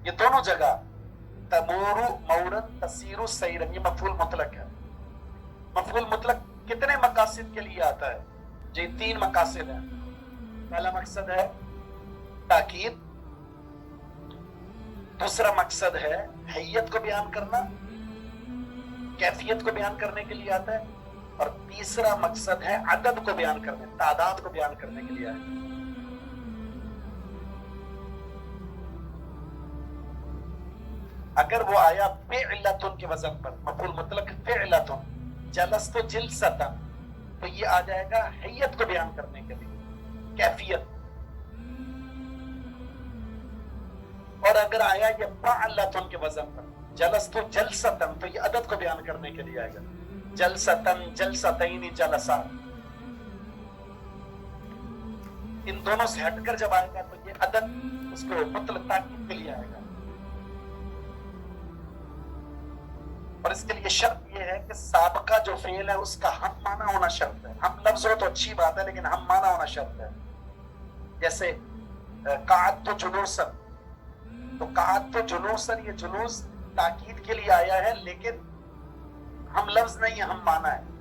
یہ دونوں جگہ تمورو مورن تسیرو سیرن یہ مفعول مطلق ہے. مفعول مطلق کتنے مقاصد کے لیے آتا ہے؟ جی 3 مقاصد ہیں. پہلا مقصد ہے تاکید، دوسرا مقصد ہے حیت کو بیان کرنا، کیفیت کو بیان کرنے کے لیے آتا ہے، اور تیسرا مقصد ہے عدد کو بیان کرنے، تعداد کو بیان کرنے کے لیے آتا ہے. اگر وہ آیا فعلتن کے وزن پر، مفعول مطلق فعلتن، جلست جلستن، تو یہ آ جائے گا حیت کو بیان کرنے کے لیے، کیفیت. اور اگر آیا یہ فعلتن کے وزن پر، جلست جلستن، تو یہ عدد کو بیان کرنے کے لیے آئے گا، جلستن جلستین جلسا. ان دونوں سے ہٹ کر جب آئے گا تو یہ عدد اس کو مطلق تاکید کے لیے آئے گا. اور اس کے لیے شرط یہ ہے کہ سابقہ جو فعل ہے اس کا ہم معنی ہونا شرط ہے. ہم لفظ ہو تو اچھی بات ہے لیکن ہم معنی ہونا شرط ہے. جیسے قعدت جلوسن، تو قعدت جلوسن، یہ جلوس تاکید کے لیے آیا ہے لیکن ہم لفظ نہیں ہے، ہم معنی ہے.